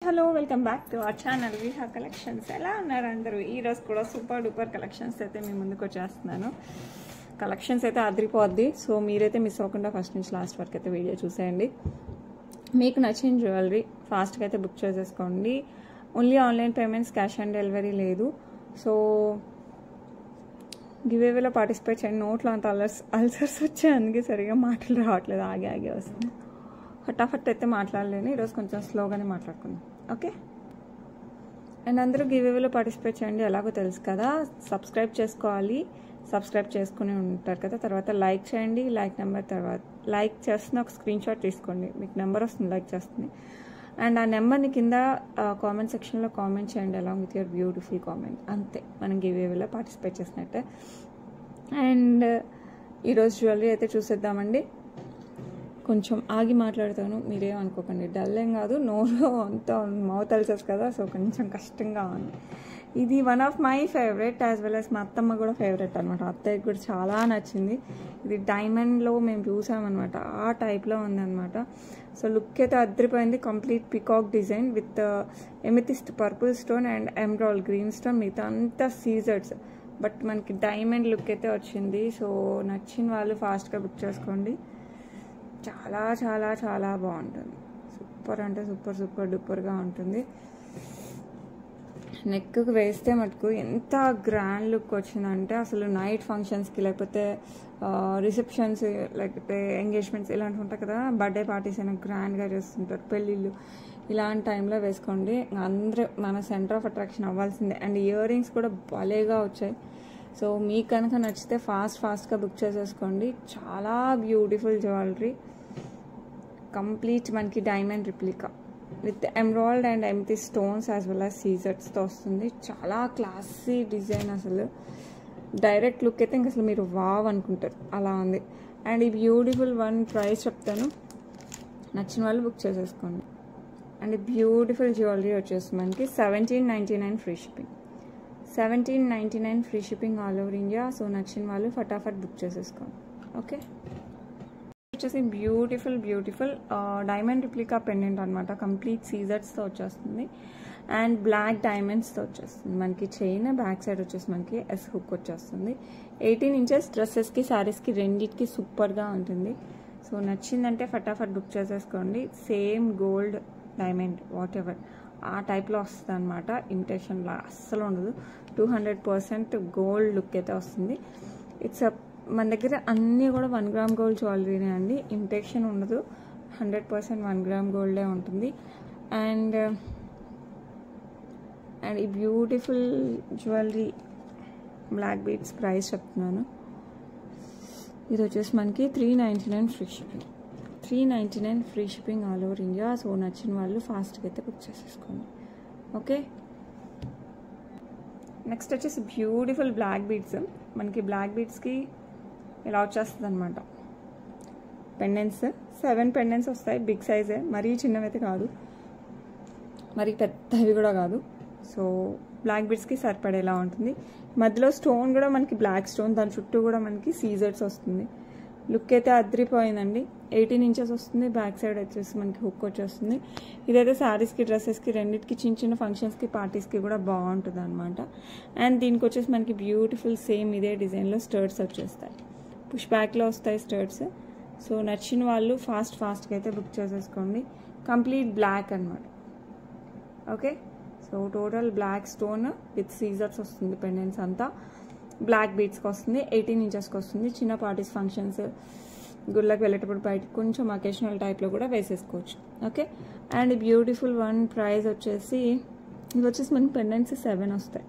Hello welcome back to our channel Viha collections. ఎలా ఉన్నారు అందరూ? ఈరోజు కూడా సూపర్ డూపర్ కలెక్షన్స్ అయితే మీ ముందుకు వచ్చేస్తున్నాను. కలెక్షన్స్ అయితే అదిరిపోద్ది. సో మీరైతే మిస్ అవ్వకుండా ఫస్ట్ నుంచి లాస్ట్ వరకు అయితే వీడియో చూసేయండి. మీకు నచ్చిన జ్యువెలరీ ఫాస్ట్గా అయితే బుక్ చేసేసుకోండి. Only online payments, cash on delivery లేదు. సో గివేవేలో పార్టిసిపేట్ చేయండి. నోట్లో అంత అల్సర్స్ వచ్చాయి, అందుకే సరిగా మాటలు రావట్లేదు, ఆగి ఆగి వస్తుంది. ఫటాఫట్ అయితే మాట్లాడలేను, ఈరోజు కొంచెం స్లోగానే మాట్లాడుకుందాం. ఓకే, అండ్ అందరూ గివేవేలో పార్టిసిపేట్ చేయండి. ఎలాగో తెలుసు కదా, సబ్స్క్రైబ్ చేసుకోవాలి. సబ్స్క్రైబ్ చేసుకుని ఉంటారు కదా. తర్వాత లైక్ చేయండి. లైక్ చేస్తున్న ఒక స్క్రీన్ షాట్ తీసుకోండి. మీకు నెంబర్ వస్తుంది, లైక్ చేస్తుంది. అండ్ ఆ నెంబర్ని కింద కామెంట్ సెక్షన్లో కామెంట్ చేయండి along with your beautiful comment. అంతే, మనం గివేవేలో పార్టిసిపేట్ చేసినట్టే. అండ్ ఈరోజు జ్యువెలరీ అయితే చూసేద్దామండి. కొంచెం ఆగి మాట్లాడతాను, మీరేం అనుకోకండి. డల్ ఏం కాదు, నోరు అంతా మౌత్ అల్సర్స్ కదా, సో కొంచెం కష్టంగా ఉంది. ఇది one of my favourite, as well as మా అత్తమ్మ కూడా ఫేవరెట్ అనమాట. అత్తయ్యకి కూడా చాలా నచ్చింది. ఇది డైమండ్లో మేము చూసామన్నమాట, ఆ టైప్లో ఉందన్నమాట. సో లుక్ అయితే అద్దరిపోయింది. Complete peacock design with amethyst purple stone and emerald green stone, మిగతా అంతా సీజర్స్. బట్ మనకి డైమండ్ లుక్ అయితే వచ్చింది. సో నచ్చిన వాళ్ళు ఫాస్ట్గా బుక్ చేసుకోండి. చాలా చాలా చాలా బాగుంటుంది. సూపర్ అంటే సూపర్ సూపర్ డూపర్గా ఉంటుంది. నెక్కి వేస్తే మటుకు ఎంత గ్రాండ్ లుక్ వచ్చిందంటే, అసలు నైట్ ఫంక్షన్స్కి, లేకపోతే రిసెప్షన్స్, లేకపోతే ఎంగేజ్మెంట్స్ ఇలాంటివి ఉంటాయి కదా, బర్త్డే పార్టీస్ అయినా గ్రాండ్గా చేస్తుంటారు, పెళ్ళిళ్ళు, ఇలాంటి టైంలో వేసుకోండి. అందరూ మన సెంటర్ ఆఫ్ అట్రాక్షన్ అవ్వాల్సిందే. అండ్ ఇయర్ రింగ్స్ కూడా భలేగా వచ్చాయి. సో మీకు కనుక నచ్చితే ఫాస్ట్గా బుక్ చేసేసుకోండి. చాలా బ్యూటిఫుల్ జ్యువెలరీ, కంప్లీట్ మనకి diamond replica with emerald and ఎంటీ స్టోన్స్ యాజ్ వెల్ యాజ్ సీజర్స్తో వస్తుంది. చాలా క్లాసీ డిజైన్. అసలు డైరెక్ట్ లుక్ అయితే ఇంక అసలు మీరు వావ్ అనుకుంటారు, అలా ఉంది. అండ్ ఈ బ్యూటిఫుల్ వన్ ప్రైస్ చెప్తాను, నచ్చిన వాళ్ళు బుక్ చేసేసుకోండి. అండ్ బ్యూటిఫుల్ జ్యువెలరీ వచ్చేసి మనకి $17.99 free shipping. $17.99 free shipping all over India. So నచ్చిన వాళ్ళు ఫటాఫట్ బుక్ చేసేసుకోండి. ఓకే, వచ్చేసి బ్యూటిఫుల్ డైమండ్ రిప్లికా పెండెంట్ అనమాట. కంప్లీట్ సీజర్స్తో వచ్చేస్తుంది అండ్ బ్లాక్ డైమండ్స్తో వచ్చేస్తుంది. మనకి చైన్ బ్యాక్ సైడ్ వచ్చేసి మనకి ఎస్ హుక్ వచ్చేస్తుంది. 18 ఇంచెస్ డ్రెస్సెస్కి, శారీస్కి రెండింటికి సూపర్గా ఉంటుంది. సో నచ్చిందంటే ఫటాఫట్ బుక్ చేసేసుకోండి. Same gold diamond what ever ఆ టైప్లో వస్తుంది అనమాట. ఇమిటేషన్లా అస్సలు ఉండదు. 200% గోల్డ్ లుక్ అయితే వస్తుంది. ఇట్స్ మన దగ్గర అన్నీ కూడా 1 గ్రామ్ గోల్డ్ జ్యువెలరీనే అండి, ఇమిటేషన్ ఉండదు. 100% 1 గ్రామ్ గోల్డే ఉంటుంది. అండ్ ఈ beautiful jewellery black beads price చెప్తున్నాను. ఇది వచ్చేసి మనకి $399 free shipping. $399 free shipping all over India. So నచ్చిన వాళ్ళు ఫాస్ట్గా అయితే బుక్ చేసేసుకోండి. ఓకే, నెక్స్ట్ వచ్చేసి బ్యూటిఫుల్ బ్లాక్ బీడ్స్. మనకి బ్లాక్ బీడ్స్కి ఇలా వచ్చేస్తుంది అనమాట. పెండెంట్స్ 7 పెండెంట్స్ వస్తాయి. బిగ్ సైజే, మరీ చిన్నవైతే కాదు, మరీ పెద్దవి కూడా కాదు. సో బ్లాక్ బీడ్స్కి సరిపడేలా ఉంటుంది. మధ్యలో స్టోన్ కూడా మనకి బ్లాక్ స్టోన్, దాని చుట్టూ కూడా మనకి సీజర్స్ వస్తుంది. లుక్ అయితే అదిరిపోయిందండి. 18 ఇంచెస్ వస్తుంది. బ్యాక్ సైడ్ వచ్చేసి మనకి హుక్ వచ్చేస్తుంది. ఇదైతే శారీస్కి, డ్రెస్సెస్కి రెండింటికి, చిన్న చిన్న ఫంక్షన్స్కి, పార్టీస్కి కూడా బాగుంటుంది అనమాట. అండ్ దీనికి వచ్చేసి మనకి బ్యూటిఫుల్ సేమ్ ఇదే డిజైన్లో స్టర్ట్స్ వచ్చేస్తాయి. పుష్ బ్యాక్లో వస్తాయి స్టర్ట్స్. సో నచ్చిన వాళ్ళు ఫాస్ట్గా అయితే బుక్ చేసేసుకోండి. కంప్లీట్ బ్లాక్ అనమాట. Okay, so total black stone with సీజర్స్ వస్తుంది. పెండెంట్స్ అంతా బ్లాక్ బీడ్స్కి వస్తుంది. 18 ఇంచెస్కి వస్తుంది. చిన్న పార్టీస్, ఫంక్షన్స్, గుళ్ళకి వెళ్ళేటప్పుడు బయటకు కొంచెం అకేషనల్ టైప్లో కూడా వేసేసుకోవచ్చు. Okay, and beautiful one price వచ్చేసి, ఇవి వచ్చేసి మనకి పెండెంట్స్ 7 వస్తాయి.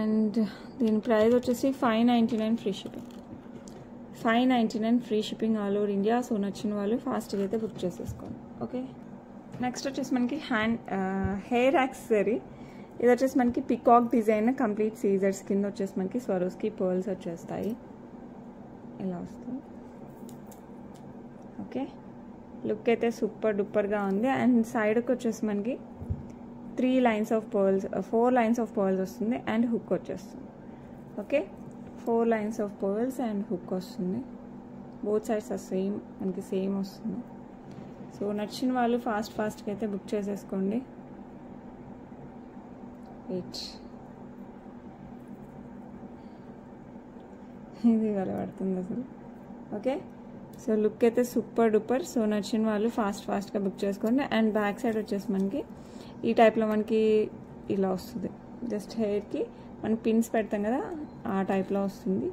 అండ్ దీని ప్రైస్ వచ్చేసి $599 free shipping. $599 free shipping all over India. So నచ్చిన వాళ్ళు ఫాస్ట్గా అయితే బుక్ చేసేసుకోండి. ఓకే, నెక్స్ట్ వచ్చేసి మనకి హెయిర్ యాక్సెసరీ. ఇది వచ్చేసి మనకి పికాక్ డిజైన్, కంప్లీట్ సీజర్స్ కింద వచ్చేసి మనకి స్వరోస్కి పర్ల్స్ వచ్చేస్తాయి. ఇలా వస్తుంది. ఓకే, లుక్ అయితే సూపర్ డూపర్గా ఉంది. అండ్ సైడ్కి వచ్చేసి మనకి 4 లైన్స్ ఆఫ్ పర్ల్స్ వస్తుంది అండ్ హుక్ వచ్చేస్తుంది. Okay, 4 lines of pearls and hook వస్తుంది. బోత్ సైడ్స్ మనకి సేమ్ వస్తుంది. సో నచ్చిన వాళ్ళు ఫాస్ట్గా అయితే బుక్ చేసేసుకోండి. వెయిట్, ఇది వల్ల పడుతుంది అసలు. ఓకే, సో లుక్ అయితే సూపర్ డూపర్. సో నచ్చిన వాళ్ళు ఫాస్ట్గా బుక్ చేసుకోండి. అండ్ బ్యాక్ సైడ్ వచ్చేసి మనకి ఈ టైప్లో మనకి ఇలా వస్తుంది. జస్ట్ హెయిర్కి మనం పిన్స్ పెడతాం కదా, ఆ టైప్లో వస్తుంది.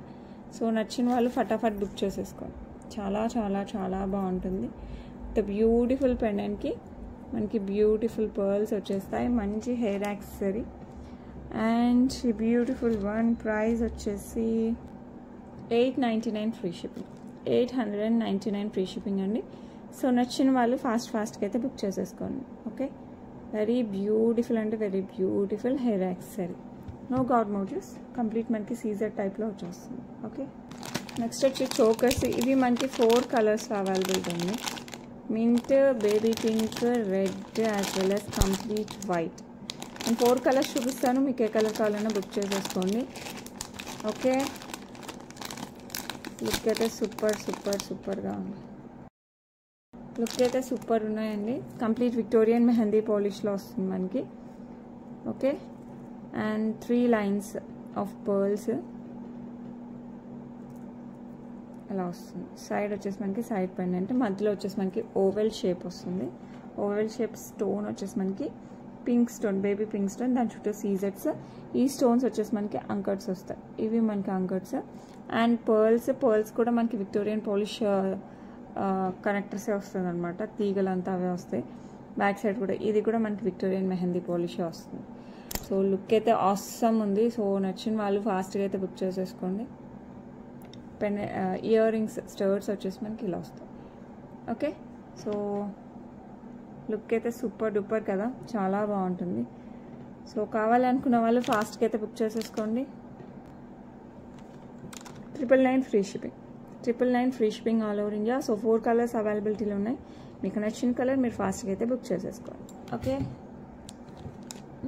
సో నచ్చిన వాళ్ళు ఫటాఫట్ బుక్ చేసేసుకోండి. చాలా చాలా చాలా బాగుంటుంది. ద బ్యూటిఫుల్ పెండెంట్కి మనకి బ్యూటిఫుల్ పర్ల్స్ వచ్చేస్తాయి. మంచి హెయిర్ యాక్సెసరీ. అండ్ ఈ బ్యూటిఫుల్ వన్ ప్రైస్ వచ్చేసి $899 ఫ్రీ షిప్పింగ్. 899 ఫ్రీ షిప్పింగ్ అండి. సో నచ్చిన వాళ్ళు ఫాస్ట్గా అయితే బుక్ చేసేసుకోండి. ఓకే, వెరీ బ్యూటిఫుల్ అంటే very beautiful hair accessory. No god motifs, complete మనకి సీజర్ టైప్లో వచ్చేస్తుంది. ఓకే, నెక్స్ట్ వచ్చి చోకర్స్. ఇవి మనకి 4 కలర్స్ అవైలబుల్ ఉంది. Mint, baby pink, red as well as complete white. నేను 4 కలర్స్ చూపిస్తాను, మీకు ఏ కలర్ కావాలన్నా బుక్ చేసేసుకోండి. ఓకే, లుక్ అయితే సూపర్గా ఉంది. లుక్ అయితే సూపర్ ఉన్నాయండి. కంప్లీట్ విక్టోరియన్ మెహందీ పాలిష్లో వస్తుంది మనకి. Okay, and 3 lines of pearls అలా వస్తుంది. సైడ్ వచ్చేసి మనకి సైడ్ పెండెంట్, మధ్యలో వచ్చేసి మనకి ఓవెల్ షేప్ వస్తుంది. ఓవెల్ షేప్ స్టోన్ వచ్చేసి మనకి pink stone, baby pink stone, దాని చుట్టూ సీజెట్స్. ఈ స్టోన్స్ వచ్చేసి మనకి అంకట్స్ వస్తాయి. ఇవి మనకి అంకట్స్. అండ్ పర్ల్స్ కూడా మనకి విక్టోరియన్ పాలిష్ కనెక్టర్సే వస్తుంది అనమాట. తీగలంతా అవే వస్తాయి. బ్యాక్ సైడ్ కూడా ఇది కూడా మనకి విక్టోరియన్ మెహందీ పాలిషే వస్తుంది. సో లుక్ అయితే ఆసమ్ ఉంది. సో నచ్చిన వాళ్ళు ఫాస్ట్గా అయితే బుక్ చేసేసుకోండి. ఇయర్ రింగ్స్ స్టర్స్ వచ్చేసి మనకి ఇలా వస్తాయి. ఓకే, సో లుక్ అయితే సూపర్ డూపర్ కదా, చాలా బాగుంటుంది. సో కావాలనుకున్న వాళ్ళు ఫాస్ట్గా అయితే బుక్ చేసేసుకోండి. 999 free shipping. 999 free shipping all over India. So 4 colours అవైలబిలిటీలో ఉన్నాయి. మీకు నచ్చిన కలర్ మీరు ఫాస్ట్గా అయితే బుక్ చేసేసుకోండి. ఓకే,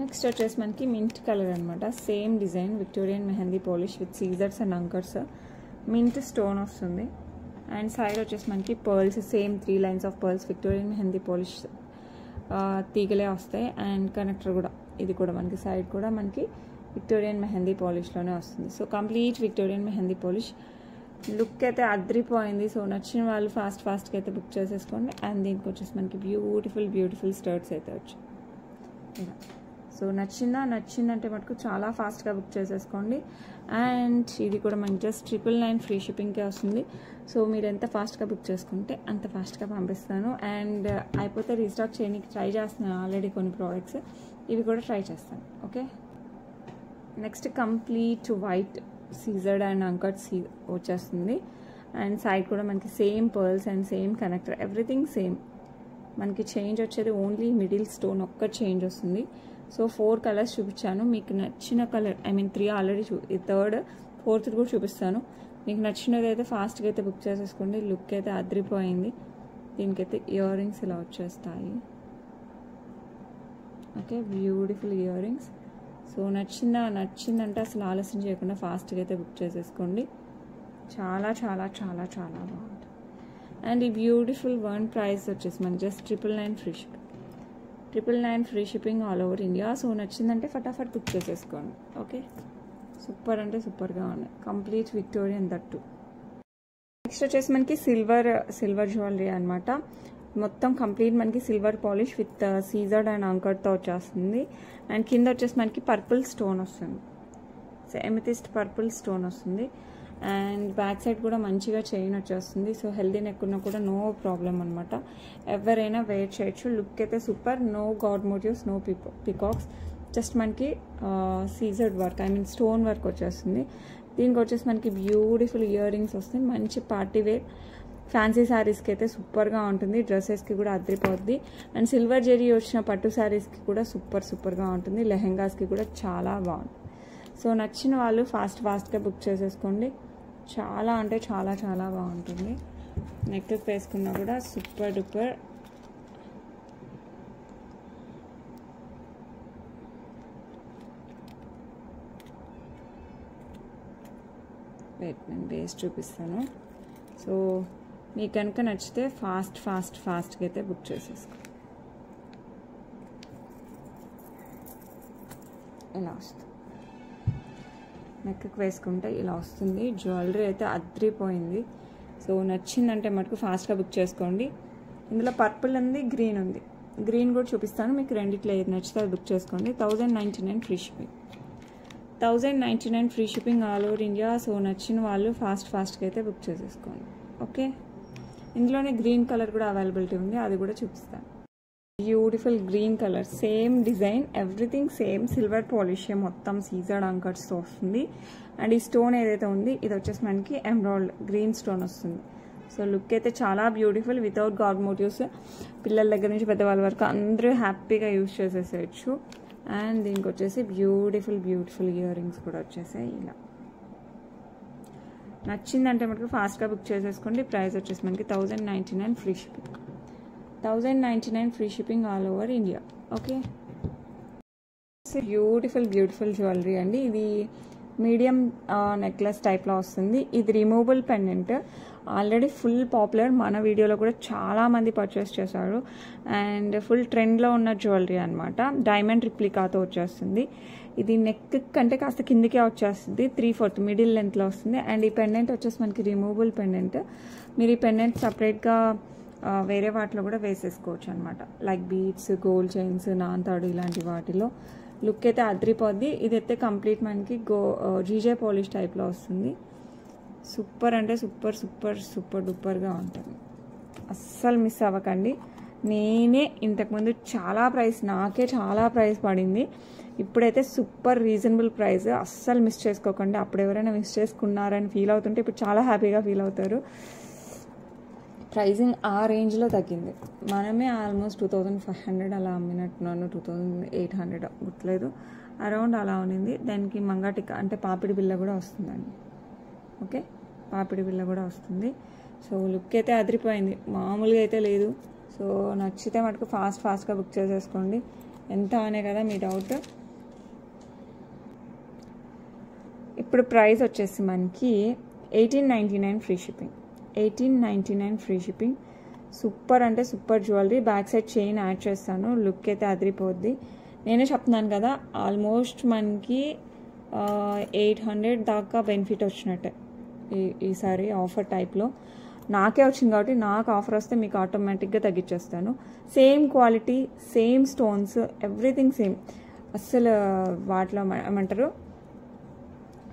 నెక్స్ట్ వచ్చేసి మనకి మింట్ కలర్ అనమాట. Same design, Victorian mehndi polish with సీజర్స్ అండ్ అంకర్స్. మింట్ స్టోన్ వస్తుంది. అండ్ సైడ్ వచ్చేసి మనకి pearls, same 3 lines of pearls, Victorian mehndi polish తీగలే వస్తాయి. అండ్ కనెక్టర్ కూడా, ఇది కూడా మనకి సైడ్ కూడా మనకి విక్టోరియన్ మెహందీ పాలిష్లోనే వస్తుంది. So complete Victorian mehndi polish. Look అయితే అద్రిపోయింది. సో నచ్చిన వాళ్ళు ఫాస్ట్గా అయితే బుక్ చేసేసుకోండి. అండ్ దీనికి వచ్చేసి మనకి బ్యూటిఫుల్ స్టర్ట్స్ అయితే వచ్చాయి ఇలా. సో నచ్చిందంటే మటుకు చాలా ఫాస్ట్గా బుక్ చేసేసుకోండి. అండ్ ఇది కూడా మనకి జస్ట్ 999 ఫ్రీ షిప్పింగ్కే వస్తుంది. సో మీరు ఎంత ఫాస్ట్గా బుక్ చేసుకుంటే అంత ఫాస్ట్గా పంపిస్తాను. అండ్ అయిపోతే రీస్టాక్ చేయడానికి ట్రై చేస్తున్నాను ఆల్రెడీ కొన్ని ప్రోడక్ట్స్, ఇవి కూడా ట్రై చేస్తాను. Okay, next complete white CZ and uncut వచ్చేస్తుంది. అండ్ సైడ్ కూడా మనకి same pearls and same connector, everything same. మనకి చేంజ్ వచ్చేది ఓన్లీ మిడిల్ స్టోన్ ఒక్క చేంజ్ వస్తుంది. సో 4 కలర్స్ చూపించాను. మీకు నచ్చిన colour, I mean 3 already third 4th కూడా చూపిస్తాను. మీకు నచ్చినది అయితే ఫాస్ట్గా అయితే బుక్ చేసేసుకోండి. లుక్ అయితే అద్రిపోయింది. దీనికైతే ఇయర్ రింగ్స్ ఇలా వచ్చేస్తాయి. Okay, beautiful ear rings. So నచ్చిందంటే అసలు ఆలస్యం చేయకుండా ఫాస్ట్గా అయితే బుక్ చేసేసుకోండి. చాలా చాలా చాలా చాలా బాగుంటుంది. అండ్ ఈ బ్యూటిఫుల్ వన్ ప్రైస్ వచ్చేసి మనకి just 999 free shipping. 999 free shipping all over India. So నచ్చిందంటే ఫటాఫట్ బుక్ చేసేసుకోండి. ఓకే, సూపర్ అంటే సూపర్గా ఉన్నాయి. Complete Victorian that. నెక్స్ట్ వచ్చేసి మనకి సిల్వర్ జ్యువెలరీ అనమాట. మొత్తం కంప్లీట్ మనకి సిల్వర్ పాలిష్ విత్ సీజర్డ్ అండ్ అంకర్తో వచ్చేస్తుంది. అండ్ కింద వచ్చేసి మనకి పర్పుల్ స్టోన్ వస్తుంది. సో ఎమితిస్ట్ పర్పుల్ స్టోన్ వస్తుంది. అండ్ బ్యాక్ సైడ్ కూడా మంచిగా చైన్ వచ్చేస్తుంది. సో హెల్దీ నెక్ ఉన్నా కూడా నో ప్రాబ్లం అనమాట, ఎవరైనా వేర్ చేయొచ్చు. లుక్ అయితే super. No god motifs, no peacocks, just మనకి CZ work, I mean stone work వచ్చేస్తుంది. దీనికి వచ్చేసి మనకి బ్యూటిఫుల్ ఇయర్ రింగ్స్ వస్తాయి. మంచి పార్టీ వేర్ ఫ్యాన్సీ శారీస్కి అయితే సూపర్గా ఉంటుంది. డ్రెస్సెస్కి కూడా అద్రిపోద్ది. అండ్ సిల్వర్ జెరీ వచ్చిన పట్టు శారీస్కి కూడా సూపర్గా ఉంటుంది. లెహెంగాస్కి కూడా చాలా బాగుంటుంది. సో నచ్చిన వాళ్ళు ఫాస్ట్గా బుక్ చేసేసుకోండి. చాలా అంటే చాలా చాలా బాగుంటుంది. నెక్ వేసుకున్నా కూడా సూపర్ డూపర్. నేను బేస్ చూపిస్తాను. సో మీకు కనుక నచ్చితే ఫాస్ట్గా అయితే బుక్ చేసేసుకో. ఇలా వస్తుంది, నెక్కి వేసుకుంటే ఇలా వస్తుంది. జ్యువెలరీ అయితే అద్రిపోయింది. సో నచ్చిందంటే మటుకు ఫాస్ట్గా బుక్ చేసుకోండి. ఇందులో పర్పుల్ ఉంది, గ్రీన్ ఉంది. గ్రీన్ కూడా చూపిస్తాను మీకు. రెండిట్లో ఏది నచ్చితే అది బుక్ చేసుకోండి. 1099 free shipping. 1099 free shipping all over India. So నచ్చిన వాళ్ళు ఫాస్ట్గా అయితే బుక్ చేసేసుకోండి. ఓకే, ఇందులోనే గ్రీన్ కలర్ కూడా అవైలబిలిటీ ఉంది, అది కూడా చూపిస్తాను. Beautiful green colour, same design, everything same. Silver polish, మొత్తం సీజర్డ్ అంకర్స్తో వస్తుంది. అండ్ ఈ స్టోన్ ఏదైతే ఉంది ఇది వచ్చేసి మనకి ఎమరాల్డ్ గ్రీన్ స్టోన్ వస్తుంది. సో లుక్ అయితే చాలా బ్యూటిఫుల్, వితౌట్ గాడ్ మోటివ్స్. పిల్లల దగ్గర నుంచి పెద్దవాళ్ళ వరకు అందరూ హ్యాపీగా యూజ్ చేసేసేయచ్చు. అండ్ దీనికి వచ్చేసి బ్యూటిఫుల్ ఇయర్ రింగ్స్ కూడా వచ్చేసాయి. ఇలా నచ్చిందంటే మనకు ఫాస్ట్గా బుక్ చేసేసుకోండి. ప్రైస్ వచ్చేసి మనకి 1099 free shipping. 1099 free shipping all over India. Okay, beautiful jewellery అండి. ఇది మీడియం నెక్లెస్ టైప్లో వస్తుంది. ఇది removable pendant, already full popular. మన వీడియోలో కూడా చాలామంది పర్చేస్ చేశారు. అండ్ ఫుల్ ట్రెండ్లో ఉన్న జ్యువెలరీ అనమాట. డైమండ్ రిప్లికాతో వచ్చేస్తుంది. ఇది నెక్ కంటే కాస్త కిందికే వచ్చేస్తుంది. 3/4 మిడిల్ లెంత్లో వస్తుంది. అండ్ ఈ పెండెంట్ వచ్చేసి మనకి రిమూవబుల్ పెండెంట్. మీరు ఈ పెండెంట్ సపరేట్గా వేరే వాటిలో కూడా వేసేసుకోవచ్చు అనమాట. లైక్ బీడ్స్, గోల్డ్ చైన్స్, నాంతాడు ఇలాంటి వాటిలో. లుక్ అయితే అద్రిపోద్ది. ఇది అయితే కంప్లీట్ మనకి జీజే పాలిష్ టైప్లో వస్తుంది. సూపర్ అంటే సూపర్ డూపర్గా ఉంటుంది. అస్సలు మిస్ అవ్వకండి. నేనే ఇంతకుముందు నాకే చాలా ప్రైస్ పడింది. ఇప్పుడైతే సూపర్ రీజనబుల్ ప్రైస్. అస్సలు మిస్ చేసుకోకండి. అప్పుడు ఎవరైనా మిస్ చేసుకున్నారని ఫీల్ అవుతుంటే ఇప్పుడు చాలా హ్యాపీగా ఫీల్ అవుతారు. ప్రైజింగ్ ఆ రేంజ్లో తగ్గింది. మనమే ఆల్మోస్ట్ 2500 అలా అమ్మినట్టున్నాను. 2800 గుర్తులేదు, అరౌండ్ అలా ఉన్నింది. దానికి మంగాటిక అంటే పాపిడి బిల్ల కూడా వస్తుందండి. ఓకే, పాపిడి బిల్ల కూడా వస్తుంది. సో లుక్ అయితే అదిరిపోయింది, మామూలుగా అయితే లేదు. సో నచ్చితే మటుకు ఫాస్ట్గా బుక్ చేసేసుకోండి. ఎంత అనే కదా మీ డౌట్. ఇప్పుడు ప్రైస్ వచ్చేసి మనకి 1899 free shipping. 1899 free shipping. Super అంటే super jewellery. Back side chain add చేస్తాను. లుక్ అయితే అదిరిపోద్ది. నేనే చెప్తున్నాను కదా, ఆల్మోస్ట్ మనకి 800 దాకా బెనిఫిట్ వచ్చినట్టే ఈసారి ఆఫర్ టైప్లో. నాకే వచ్చింది కాబట్టి నాకు ఆఫర్ వస్తే మీకు ఆటోమేటిక్గా తగ్గించేస్తాను. Same quality, same stones, everything same. అస్సలు వాటిలో ఏమంటారు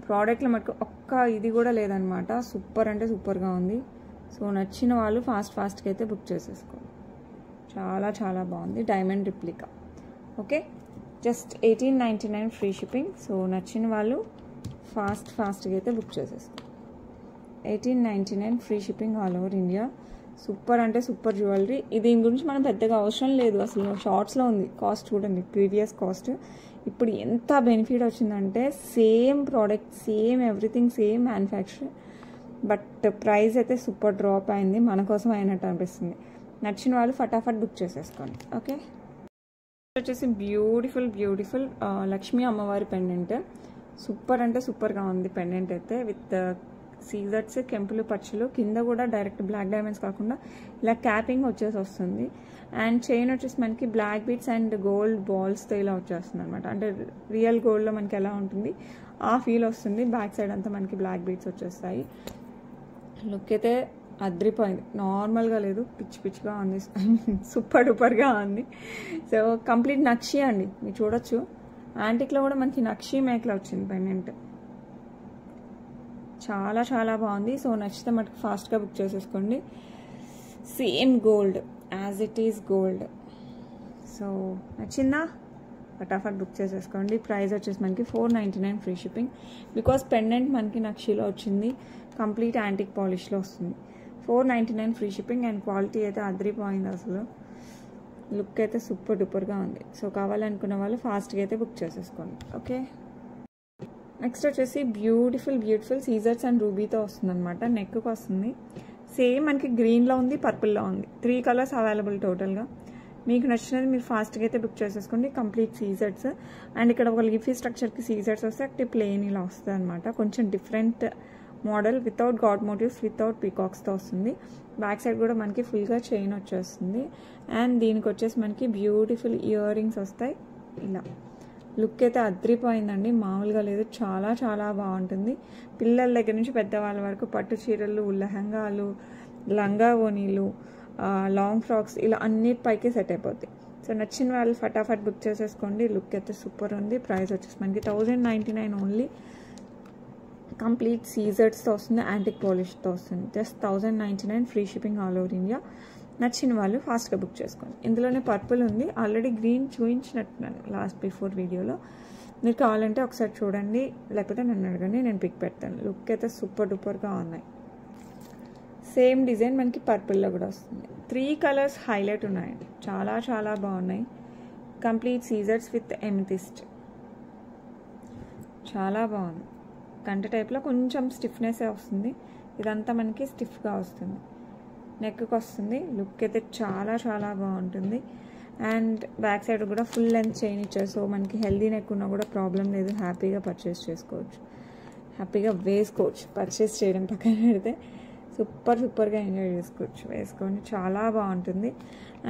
ప్రోడక్ట్లో మటుకు ఒక్క ఇది కూడా లేదనమాట. సూపర్ అంటే సూపర్గా ఉంది. సో నచ్చిన వాళ్ళు ఫాస్ట్గా అయితే బుక్ చేసేసుకోండి. చాలా బాగుంది. Diamond replica. Okay, just 1899 free shipping. So నచ్చిన వాళ్ళు ఫాస్ట్గా అయితే బుక్ చేసేసుకోండి. 1899 free shipping all over India. Super అంటే సూపర్ జ్యువెలరీ. దీని గురించి మనం పెద్దగా అవసరం లేదు. అసలు షార్ట్స్లో ఉంది కాస్ట్. చూడండి ప్రీవియస్ కాస్ట్. ఇప్పుడు ఎంత బెనిఫిట్ వచ్చిందంటే same product, same everything, same manufacture. But price అయితే సూపర్ డ్రాప్ అయింది. మన కోసం అయినట్టు అనిపిస్తుంది. నచ్చిన వాళ్ళు ఫటాఫట్ బుక్ చేసేసుకోండి. ఓకే, వచ్చేసి బ్యూటిఫుల్ లక్ష్మీ అమ్మవారి పెండెంట్. సూపర్ అంటే సూపర్గా ఉంది పెండెంట్ అయితే. విత్ సీజర్స్, కెంపులు, పచ్చలు, కింద కూడా డైరెక్ట్ బ్లాక్ డైమండ్స్ కాకుండా ఇలా క్యాపింగ్ వస్తుంది. అండ్ చైన్ వచ్చేసి మనకి బ్లాక్ బీడ్స్ అండ్ గోల్డ్ బాల్స్తో ఇలా వచ్చేస్తుంది అనమాట. అంటే రియల్ గోల్డ్లో మనకి ఎలా ఉంటుంది ఆ ఫీల్ వస్తుంది. బ్యాక్ సైడ్ అంతా మనకి బ్లాక్ బీడ్స్ వచ్చేస్తాయి. లుక్ అయితే అద్రిపోయింది. నార్మల్గా లేదు, పిచ్చిగా ఉంది. సూపర్ డూపర్గా ఉంది. సో కంప్లీట్ నక్షి అండి. మీరు చూడొచ్చు యాంటిక్లో కూడా మనకి నక్షి మేకలో వచ్చింది పెండెంట్. చాలా బాగుంది. సో నచ్చితే మటుకు ఫాస్ట్గా బుక్ చేసేసుకోండి. Same gold as it is gold. So నచ్చిందా ఫటాఫట్ బుక్ చేసేసుకోండి. ప్రైస్ వచ్చేసి మనకి 499 ఫ్రీ షిప్పింగ్. బికాస్ పెండెంట్ మనకి నక్షిలో వచ్చింది, కంప్లీట్ యాంటిక్ పాలిష్లో వస్తుంది. 499 ఫ్రీ షిప్పింగ్. అండ్ క్వాలిటీ అయితే అదిరిపోయింది. అసలు లుక్ అయితే సూపర్ డూపర్గా ఉంది. సో కావాలనుకున్న వాళ్ళు ఫాస్ట్గా అయితే బుక్ చేసేసుకోండి. ఓకే, నెక్స్ట్ వచ్చేసి బ్యూటిఫుల్ సీజర్స్ అండ్ రూబీతో వస్తుంది అనమాట. నెక్కి వస్తుంది. సేమ్ మనకి గ్రీన్లో ఉంది, పర్పుల్లో ఉంది. 3 కలర్స్ అవైలబుల్ టోటల్గా. మీకు నచ్చినది మీరు ఫాస్ట్గా అయితే బుక్ చేసేసుకోండి. Complete scissors. అండ్ ఇక్కడ ఒక లీఫీ స్ట్రక్చర్కి సీజర్స్ వస్తే అక్కడ ప్లెయిన్ ఇలా వస్తుంది అనమాట. కొంచెం different model without god motifs without పీకాక్స్తో వస్తుంది. బ్యాక్ సైడ్ కూడా మనకి ఫుల్గా చైన్ వచ్చేస్తుంది. అండ్ దీనికి వచ్చేసి మనకి బ్యూటిఫుల్ ఇయర్ రింగ్స్ వస్తాయి. ఇలా లుక్ అయితే అద్రిపోయిందండి, మామూలుగా లేదు, చాలా చాలా బాగుంటుంది. పిల్లల దగ్గర నుంచి పెద్దవాళ్ళ వరకు పట్టు చీరలు, లెహంగాలు, లంగా ఓనీలు, లాంగ్ ఫ్రాక్స్ ఇలా అన్నిటిపైకి సెట్ అయిపోతాయి. సో నచ్చిన వాళ్ళు ఫటాఫట్ బుక్ చేసేసుకోండి. లుక్ అయితే సూపర్ ఉంది. ప్రైస్ వచ్చేసి మనకి 1099 ఓన్లీ. కంప్లీట్ సీజర్స్తో వస్తుంది, యాంటిక్ పాలిష్తో వస్తుంది. Just 1099 free shipping all over India. నచ్చిన వాళ్ళు ఫాస్ట్గా బుక్ చేసుకోండి. ఇందులోనే పర్పుల్ ఉంది, ఆల్రెడీ గ్రీన్ చూపించినట్టున్నాను లాస్ట్ బిఫోర్ వీడియోలో. మీరు కావాలంటే ఒకసారి చూడండి, లేకపోతే నన్ను అడగండి, నేను పిక్ పెడతాను. లుక్ అయితే సూపర్ డూపర్గా ఉన్నాయి. సేమ్ డిజైన్ మనకి పర్పుల్లో కూడా వస్తుంది. 3 కలర్స్ హైలైట్ ఉన్నాయండి, చాలా చాలా బాగున్నాయి. కంప్లీట్ సీజర్స్ విత్ ఎమితిస్ట్, చాలా బాగుంది. కంట టైప్లో కొంచెం స్టిఫ్నెస్ వస్తుంది, ఇదంతా మనకి స్టిఫ్గా వస్తుంది. నెక్కి వస్తుంది. లుక్ అయితే చాలా చాలా బాగుంటుంది. అండ్ బ్యాక్ సైడ్ కూడా ఫుల్ లెంత్ చైన్ ఇచ్చారు. సో మనకి హెల్దీ నెక్ ఉన్నా కూడా ప్రాబ్లం లేదు, హ్యాపీగా పర్చేస్ చేసుకోవచ్చు, హ్యాపీగా వేసుకోవచ్చు. పర్చేస్ చేయడం పక్కన పెడితే సూపర్గా ఎంజాయ్ చేసుకోవచ్చు వేసుకొని, చాలా బాగుంటుంది.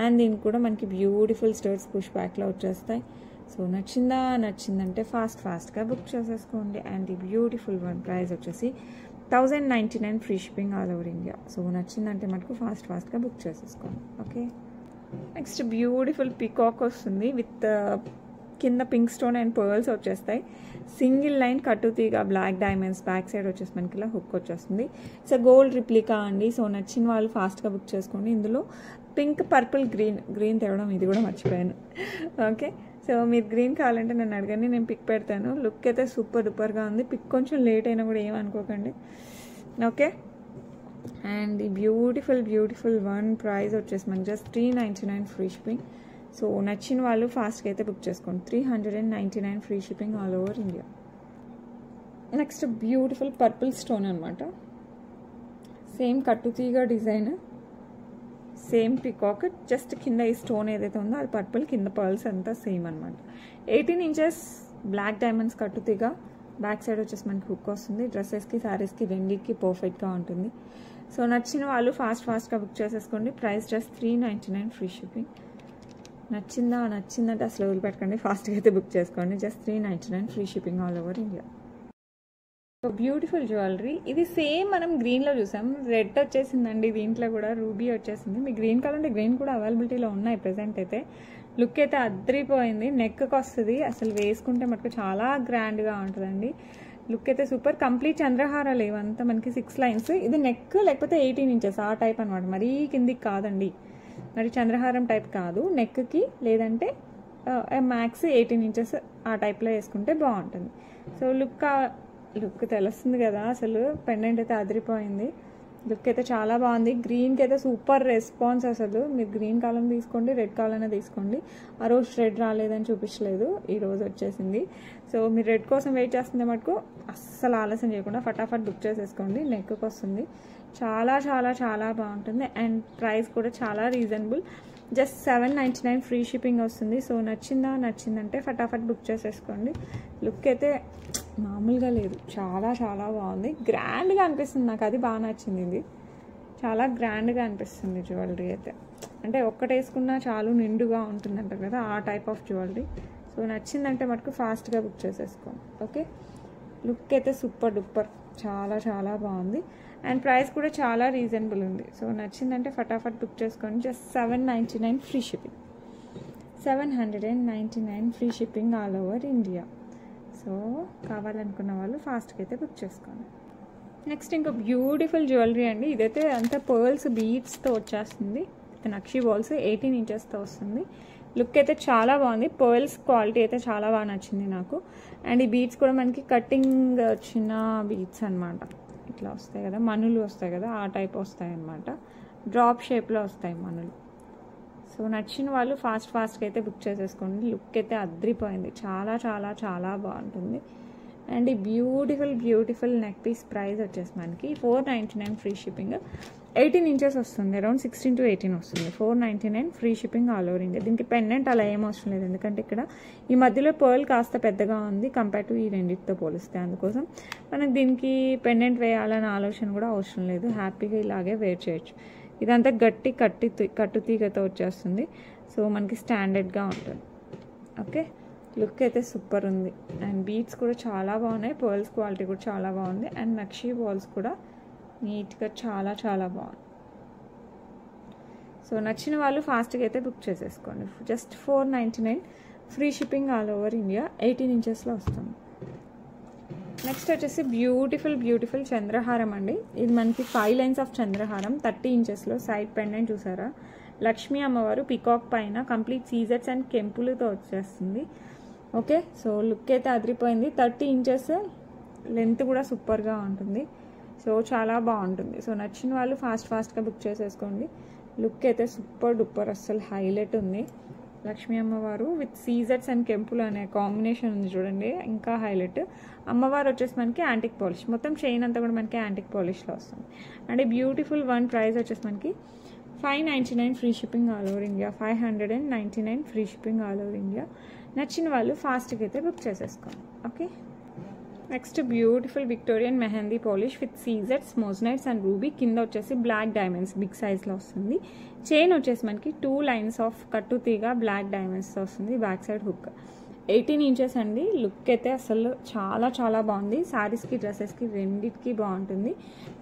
అండ్ దీనికి కూడా మనకి బ్యూటిఫుల్ స్టర్ట్స్ పుష్ బ్యాక్లో వచ్చేస్తాయి. సో నచ్చిందంటే ఫాస్ట్గా బుక్ చేసేసుకోండి. అండ్ ఈ బ్యూటిఫుల్ వన్ ప్రైస్ వచ్చేసి 1099 free shipping all over India. So నచ్చిందంటే మటుకు ఫాస్ట్గా బుక్ చేసేసుకోండి. ఓకే, నెక్స్ట్ బ్యూటిఫుల్ పీకాక్ వస్తుంది విత్ కింద పింక్ స్టోన్ అండ్ పర్ల్స్ వచ్చేస్తాయి. సింగిల్ లైన్ కట్టుతీగా బ్లాక్ డైమండ్స్, బ్యాక్ సైడ్ వచ్చేసి మనకి ఇలా హుక్ వచ్చేస్తుంది. సో గోల్డ్ రిప్లికా అండి. సో నచ్చిన వాళ్ళు ఫాస్ట్గా బుక్ చేసుకోండి. ఇందులో పింక్, పర్పుల్, గ్రీన్ తేవడం ఇది కూడా మర్చిపోయాను. ఓకే, సో మీరు గ్రీన్ కావాలంటే నన్ను అడగండి, నేను పిక్ పెడతాను. లుక్ అయితే సూపర్ డూపర్గా ఉంది. పిక్ కొంచెం లేట్ అయినా కూడా ఏమనుకోకండి. ఓకే, అండ్ ఈ బ్యూటిఫుల్ వన్ ప్రైస్ వచ్చేసి మనకి జస్ట్ 399 ఫ్రీ షిప్పింగ్. సో నచ్చిన వాళ్ళు ఫాస్ట్గా అయితే బుక్ చేసుకోండి. 399 free shipping all over India. Next beautiful purple stone అనమాట. సేమ్ కట్టుతీగా డిజైన్, సేమ్ పికాక్, జస్ట్ కింద ఈ స్టోన్ ఏదైతే ఉందో అది పర్పుల్, కింద పర్ల్స్ అంతా సేమ్ అనమాట. 18 ఇంచెస్ బ్లాక్ డైమండ్స్ కట్టుతీగా, బ్యాక్ సైడ్ వచ్చేసి మనకి హుక్ వస్తుంది. డ్రెస్సెస్కి, శారీస్కి, రెండింటికి పర్ఫెక్ట్గా ఉంటుంది. సో నచ్చిన వాళ్ళు ఫాస్ట్గా బుక్ చేసేసుకోండి. Price just 399 free shipping. నచ్చిందంటే అసలు వదిలిపెట్టకండి, ఫాస్ట్గా అయితే బుక్ చేసుకోండి. Just 399 free shipping all over India. So beautiful jewellery, ఇది సేమ్ మనం గ్రీన్లో చూసాం, రెడ్ వచ్చేసిందండి. దీంట్లో కూడా రూబీ వచ్చేసింది. మీకు గ్రీన్ కావాలంటే గ్రీన్ కూడా అవైలబిలిటీలో ఉన్నాయి ప్రెసెంట్ అయితే. లుక్ అయితే అద్రిపోయింది. నెక్కి వస్తుంది, అసలు వేసుకుంటే మటుకు చాలా గ్రాండ్గా ఉంటుందండి. లుక్ అయితే సూపర్. కంప్లీట్ చంద్రహారాలు ఇవంతా మనకి 6 లైన్స్. ఇది నెక్ లేకపోతే 18 ఇంచెస్ ఆ టైప్ అనమాట, మరీ కిందికి కాదండి, మరి చంద్రహారం టైప్ కాదు. నెక్కి లేదంటే మ్యాక్స్ 18 ఇంచెస్ ఆ టైప్లో వేసుకుంటే బాగుంటుంది. సో లుక్ తెలుస్తుంది కదా, అసలు పెండెంట్ అయితే అదిరిపోయింది. లుక్ అయితే చాలా బాగుంది. గ్రీన్కి అయితే సూపర్ రెస్పాన్స్. అసలు మీరు గ్రీన్ కాలం తీసుకోండి, రెడ్ కాలమైనా తీసుకోండి. ఆ రోజు రెడ్ రాలేదని చూపించలేదు, ఈ రోజు వచ్చేసింది. సో మీరు రెడ్ కోసం వెయిట్ చేస్తుంది మటుకు అస్సలు ఆలస్యం చేయకుండా ఫటాఫట్ బుక్ చేసేసుకోండి. నెక్కి వస్తుంది, చాలా చాలా చాలా బాగుంటుంది. అండ్ ప్రైస్ కూడా చాలా రీజనబుల్, జస్ట్ 799 ఫ్రీ షిప్పింగ్ వస్తుంది. సో నచ్చిందంటే ఫటాఫట్ బుక్ చేసేసుకోండి. లుక్ అయితే మామూలుగా లేదు, చాలా చాలా బాగుంది. గ్రాండ్గా అనిపిస్తుంది నాకు, అది బాగా నచ్చింది. ఇది చాలా గ్రాండ్గా అనిపిస్తుంది జ్యువెలరీ అయితే. అంటే ఒక్కటి వేసుకున్నా చాలు నిండుగా ఉంటుందంట కదా, ఆ టైప్ ఆఫ్ జ్యువెలరీ. సో నచ్చిందంటే మటుకు ఫాస్ట్గా బుక్ చేసేసుకోండి. ఓకే, లుక్ అయితే సూపర్ డూపర్, చాలా చాలా బాగుంది. అండ్ ప్రైస్ కూడా చాలా రీజనబుల్ ఉంది. సో నచ్చిందంటే ఫటాఫట్ బుక్ చేసుకోండి. Just 799 free shipping. 799 free shipping all over India. So కావాలనుకున్న వాళ్ళు ఫాస్ట్గా అయితే బుక్ చేసుకోండి. నెక్స్ట్ ఇంకో బ్యూటిఫుల్ జ్యువెలరీ అండి. ఇదైతే అంతా పర్ల్స్ బీడ్స్తో వచ్చేస్తుంది. నక్షి బాల్స్ 18 ఇంచెస్తో వస్తుంది. లుక్ అయితే చాలా బాగుంది. పర్ల్స్ క్వాలిటీ అయితే చాలా బాగా నచ్చింది నాకు. అండ్ ఈ బీడ్స్ కూడా మనకి కటింగ్ వచ్చిన బీడ్స్ అనమాట. ఇట్లా వస్తాయి కదా, మనులు వస్తాయి కదా, ఆ టైప్ వస్తాయి అన్నమాట. డ్రాప్ షేప్లో వస్తాయి మనులు. సో నచ్చిన వాళ్ళు ఫాస్ట్గా అయితే బుక్ చేసేసుకోండి. లుక్ అయితే అద్రిపోయింది, చాలా చాలా చాలా బాగుంటుంది. అండ్ ఈ బ్యూటిఫుల్ నెక్ పీస్ ప్రైస్ వచ్చేసి మనకి 499 ఫ్రీ షిప్పింగ్. 18 ఇంచెస్ వస్తుంది, అరౌండ్ 16 to 18 వస్తుంది. 499 free shipping all over India. దీనికి పెండెంట్ అలా ఏం అవసరం లేదు, ఎందుకంటే ఇక్కడ ఈ మధ్యలో పర్ల్ కాస్త పెద్దగా ఉంది కంపేర్ టు ఈ రెండింటితో పోలిస్తే. అందుకోసం మనకు దీనికి పెండెంట్ వేయాలనే ఆలోచన కూడా అవసరం లేదు, హ్యాపీగా ఇలాగే వేర్ చేయొచ్చు. ఇదంతా గట్టి కట్టుతీగతో వచ్చేస్తుంది, సో మనకి స్టాండర్డ్గా ఉంటుంది. ఓకే, లుక్ అయితే సూపర్ ఉంది. అండ్ బీడ్స్ కూడా చాలా బాగున్నాయి, పర్ల్స్ క్వాలిటీ కూడా చాలా బాగుంది. అండ్ నక్షీ బాల్స్ కూడా నీట్గా చాలా చాలా బాగుంది. సో నచ్చిన వాళ్ళు ఫాస్ట్గా అయితే బుక్ చేసేసుకోండి. Just 499 free shipping all over India, 18 ఇంచెస్లో వస్తుంది. నెక్స్ట్ వచ్చేసి బ్యూటిఫుల్ చంద్రహారం అండి. ఇది మనకి 5 లైన్స్ ఆఫ్ చంద్రహారం, 30 ఇంచెస్లో. సైడ్ పెండెంట్ చూసారా, లక్ష్మీ అమ్మవారు పికాక్ పైన కంప్లీట్ సీజర్స్ అండ్ కెంపులతో వచ్చేస్తుంది. ఓకే, సో లుక్ అయితే అదిరిపోయింది. 30 ఇంచెస్ లెంత్ కూడా సూపర్గా ఉంటుంది, సో చాలా బాగుంటుంది. సో నచ్చిన వాళ్ళు ఫాస్ట్గా బుక్ చేసేసుకోండి. లుక్ అయితే సూపర్ డూపర్, అస్సలు హైలైట్ ఉంది. లక్ష్మీ అమ్మవారు విత్ సీజర్స్ అండ్ కెంపుల్ అనే కాంబినేషన్ ఉంది చూడండి, ఇంకా హైలైట్. అమ్మవారు వచ్చేసి మనకి యాంటిక్ పాలిష్, మొత్తం చైన్ అంతా కూడా మనకి యాంటిక్ పాలిష్లో వస్తుంది. అండ్ బ్యూటిఫుల్ వన్ ప్రైస్ వచ్చేసి మనకి 599 free shipping all over India, 599 free shipping all over India. నచ్చిన వాళ్ళు ఫాస్ట్గా అయితే బుక్ చేసేసుకోండి. Okay, next beautiful Victorian mehndi polish with సీజర్స్, మోజనైట్స్ అండ్ రూబీ. కింద వచ్చేసి బ్లాక్ డైమండ్స్ బిగ్ సైజ్లో వస్తుంది. చైన్ వచ్చేసి మనకి 2 లైన్స్ ఆఫ్ కట్టుతీగ బ్లాక్ డైమండ్స్తో వస్తుంది. బ్యాక్ సైడ్ హుక్, 18 ఇంచెస్ అండి. లుక్ అయితే అసలు చాలా చాలా బాగుంది. శారీస్కి డ్రెస్సెస్కి రెండింటికి బాగుంటుంది,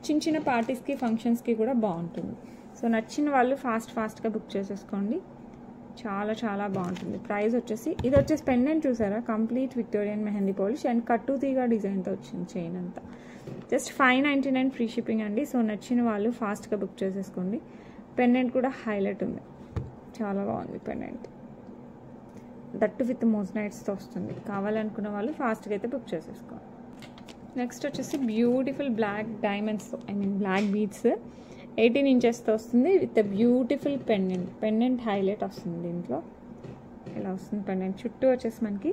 చిన్న పార్టీస్కి ఫంక్షన్స్కి కూడా బాగుంటుంది. సో నచ్చిన వాళ్ళు ఫాస్ట్గా బుక్ చేసేసుకోండి, చాలా చాలా బాగుంటుంది. ప్రైస్ వచ్చేసి ఇది వచ్చేసి పెండెంట్ చూసారా, complete Victorian mehndi polish and కట్టుతీగా డిజైన్తో వచ్చింది చైన్ అంతా. జస్ట్ 599 ఫ్రీ షిప్పింగ్ అండి. సో నచ్చిన వాళ్ళు ఫాస్ట్గా బుక్ చేసేసుకోండి. పెండెంట్ కూడా హైలైట్ ఉంది, చాలా బాగుంది పెండెంట్, దట్టు విత్ మోజనైట్స్తో వస్తుంది. కావాలనుకున్న వాళ్ళు ఫాస్ట్గా అయితే బుక్ చేసేసుకోండి. నెక్స్ట్ వచ్చేసి బ్యూటిఫుల్ బ్లాక్ డైమండ్స్తో, బ్లాక్ బీడ్స్, 18 ఇంచెస్తో వస్తుంది విత్ బ్యూటిఫుల్ పెండెంట్ హైలైట్ వస్తుంది. దీంట్లో ఇలా వస్తుంది పెండెంట్. చుట్టూ వచ్చేసి మనకి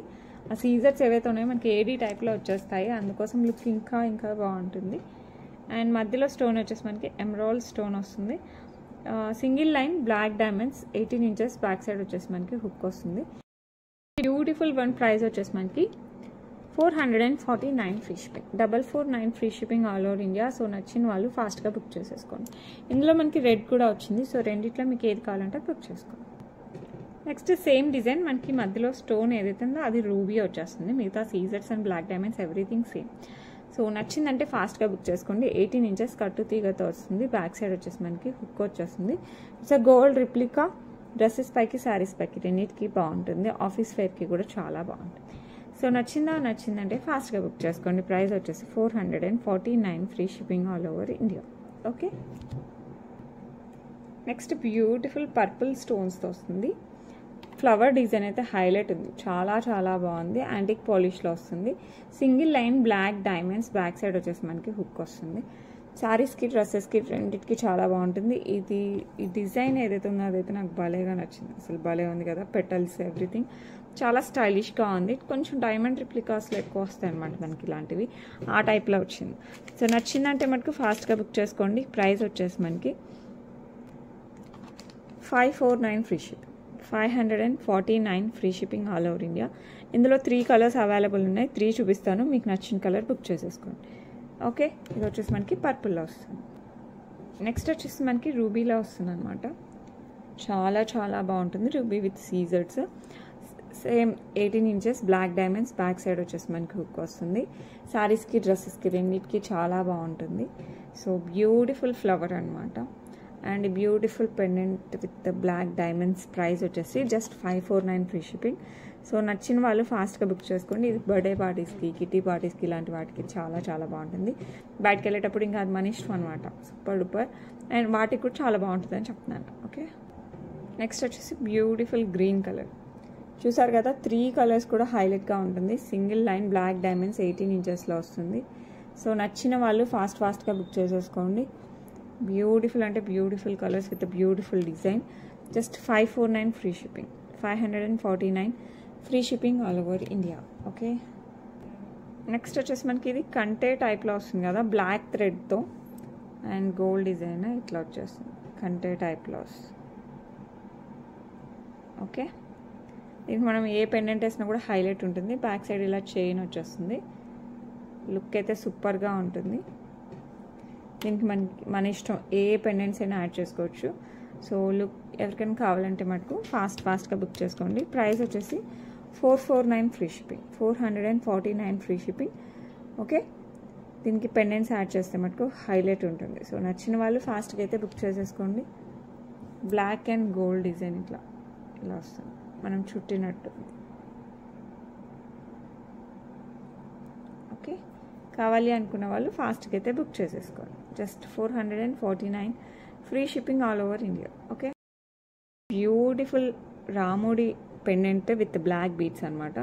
ఆ సీజర్స్ ఏవైతే ఉన్నాయో మనకి ఏడీ టైప్లో వచ్చేస్తాయి, అందుకోసం లుక్ ఇంకా బాగుంటుంది. అండ్ మధ్యలో స్టోన్ వచ్చేసి మనకి ఎమరాల్డ్ స్టోన్ వస్తుంది. Single line black diamonds, 18 inches. Back side వచ్చేసి మనకి హుక్ వస్తుంది. బ్యూటిఫుల్ వన్ ప్రైస్ వచ్చేసి మనకి 449 free shipping, 449 free shipping all over India. So నచ్చిన వాళ్ళు ఫాస్ట్గా బుక్ చేసేసుకోండి. ఇందులో మనకి రెడ్ కూడా వచ్చింది, సో రెండిట్లో మీకు ఏది కావాలంటే బుక్ చేసుకోండి. నెక్స్ట్ సేమ్ డిజైన్, మనకి మధ్యలో స్టోన్ ఏదైతే ఉందో అది రూబీ వచ్చేస్తుంది, మిగతా సీజర్స్ and black diamonds everything same. So నచ్చిందంటే ఫాస్ట్గా బుక్ చేసుకోండి. 18 ఇంచెస్ కట్టు తీగతో వస్తుంది. బ్యాక్ సైడ్ వచ్చేసి మనకి హుక్ వచ్చేస్తుంది. It's gold replica. డ్రెస్సెస్ పైకి శారీస్ పైకి రెండింటికి బాగుంటుంది, ఆఫీస్ వేర్కి కూడా చాలా బాగుంటుంది. సో నచ్చిందంటే ఫాస్ట్గా బుక్ చేసుకోండి. ప్రైస్ వచ్చేసి 449 free shipping all over India. Okay, next beautiful purple స్టోన్స్తో వస్తుంది. ఫ్లవర్ డిజైన్ అయితే హైలైట్ ఉంది, చాలా చాలా బాగుంది. యాంటిక్ పాలిష్లో వస్తుంది. Single line black diamonds. Back side వచ్చేసి మనకి హుక్ వస్తుంది. శారీస్కి డ్రెస్సెస్కి రెండింటికి చాలా బాగుంటుంది. ఈ డిజైన్ ఏదైతే ఉందో అదైతే నాకు భలేగా నచ్చింది, అసలు భలే ఉంది కదా, పెటల్స్ ఎవ్రీథింగ్ చాలా స్టైలిష్గా ఉంది. కొంచెం డైమండ్ రిప్లికాస్లో ఎక్కువ వస్తాయి అనమాట మనకి, ఇలాంటివి ఆ టైప్లో వచ్చింది. సో నచ్చిందంటే మనకు ఫాస్ట్గా బుక్ చేసుకోండి. ప్రైస్ వచ్చేసి మనకి 549 free shipping, 549 free shipping all over India. ఇందులో 3 కలర్స్ అవైలబుల్ ఉన్నాయి, 3 చూపిస్తాను, మీకు నచ్చిన కలర్ బుక్ చేసేసుకోండి. ఓకే, ఇది వచ్చేసి మనకి పర్పుల్లో వస్తుంది. నెక్స్ట్ వచ్చేసి మనకి రూబీలో వస్తుంది అనమాట, చాలా చాలా బాగుంటుంది. రూబీ విత్ సీజర్స్, same 18 inches black diamonds. Back side వచ్చేసి మనకి హుక్ వస్తుంది. శారీస్కి డ్రెస్సెస్కి రెండింటికి చాలా బాగుంటుంది. సో బ్యూటిఫుల్ ఫ్లవర్ అనమాట. And beautiful pendant with black diamonds. Price వచ్చేసి జస్ట్ 549 ఫ్రీ షిప్పింగ్. సో నచ్చిన వాళ్ళు ఫాస్ట్గా బుక్ చేసుకోండి. ఇది బర్త్డే పార్టీస్కి, కిటీ పార్టీస్కి ఇలాంటి వాటికి చాలా చాలా బాగుంటుంది. బయటకు వెళ్ళేటప్పుడు ఇంకా అది మన ఇష్టం అనమాట, సూపర్ డూపర్. అండ్ వాటికి కూడా చాలా బాగుంటుంది అని చెప్తున్నాను. ఓకే, నెక్స్ట్ వచ్చేసి బ్యూటిఫుల్ గ్రీన్ కలర్. చూసారు కదా, 3 కలర్స్ కూడా హైలైట్గా ఉంటుంది. సింగిల్ లైన్ బ్లాక్ డైమండ్స్ 18 ఇంచెస్లో వస్తుంది. సో నచ్చిన వాళ్ళు ఫాస్ట్గా బుక్ చేసేసుకోండి. బ్యూటిఫుల్ అంటే beautiful colours with beautiful design. Just 549 free shipping, 549 free shipping all over India. Okay, next వచ్చేసి మనకి ఇది కంటే టైప్లో వస్తుంది కదా, బ్లాక్ థ్రెడ్తో అండ్ గోల్డ్ డిజైన్ ఇట్లా వచ్చేస్తుంది, కంటే టైప్లో వస్తుంది. ఓకే, దీనికి మనం ఏ పెండెంట్ వేసినా కూడా హైలైట్ ఉంటుంది. బ్యాక్ సైడ్ ఇలా చైన్ వచ్చేస్తుంది. లుక్ అయితే సూపర్గా ఉంటుంది. దీనికి మన ఇష్టం ఏ పెండెంట్స్ అయినా యాడ్ చేసుకోవచ్చు. సో లుక్ ఎవరికైనా కావాలంటే మటుకు ఫాస్ట్గా బుక్ చేసుకోండి. ప్రైస్ వచ్చేసి 449 free shipping, 449 free shipping. Okay, దీనికి పెండెంట్స్ యాడ్ చేస్తే మటుకు హైలైట్ ఉంటుంది. సో నచ్చిన వాళ్ళు ఫాస్ట్గా అయితే బుక్ చేసేసుకోండి. బ్లాక్ అండ్ గోల్డ్ డిజైన్ ఇలా వస్తుంది, మనం చుట్టినట్టు. ఓకే, కావాలి అనుకున్న వాళ్ళు ఫాస్ట్గా అయితే బుక్ చేసేసుకోండి. Just 449 free shipping all over India. Okay, beautiful రాముడి పెండెంట్ విత్ బ్లాక్ బీడ్స్ అనమాట.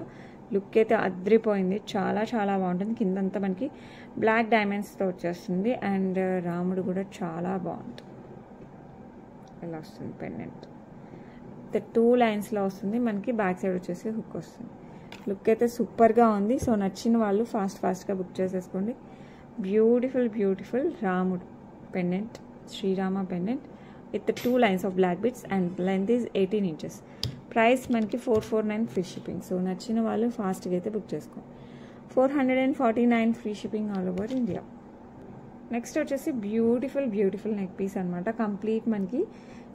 లుక్ అయితే అద్రిపోయింది, చాలా చాలా బాగుంటుంది. కిందంతా మనకి బ్లాక్ డైమండ్స్తో వచ్చేస్తుంది. అండ్ రాముడు కూడా చాలా బాగుంటుంది. ఇలా వస్తుంది పెండెంట్, 2 లైన్స్లో వస్తుంది. మనకి బ్యాక్ సైడ్ వచ్చేసి హుక్ వస్తుంది. లుక్ అయితే సూపర్గా ఉంది. సో నచ్చిన వాళ్ళు ఫాస్ట్గా బుక్ చేసేసుకోండి. బ్యూటిఫుల్ రాముడు pendant, Shri Rama pendant with 2 lines of black bits and length is 18 inches. Price మనకి 449 ఫ్రీ షిప్పింగ్. సో నచ్చిన వాళ్ళు ఫాస్ట్గా అయితే బుక్ చేసుకోండి. 449 free shipping all over India. Next వచ్చేసి బ్యూటిఫుల్ నెక్ పీస్ అనమాట. కంప్లీట్ మనకి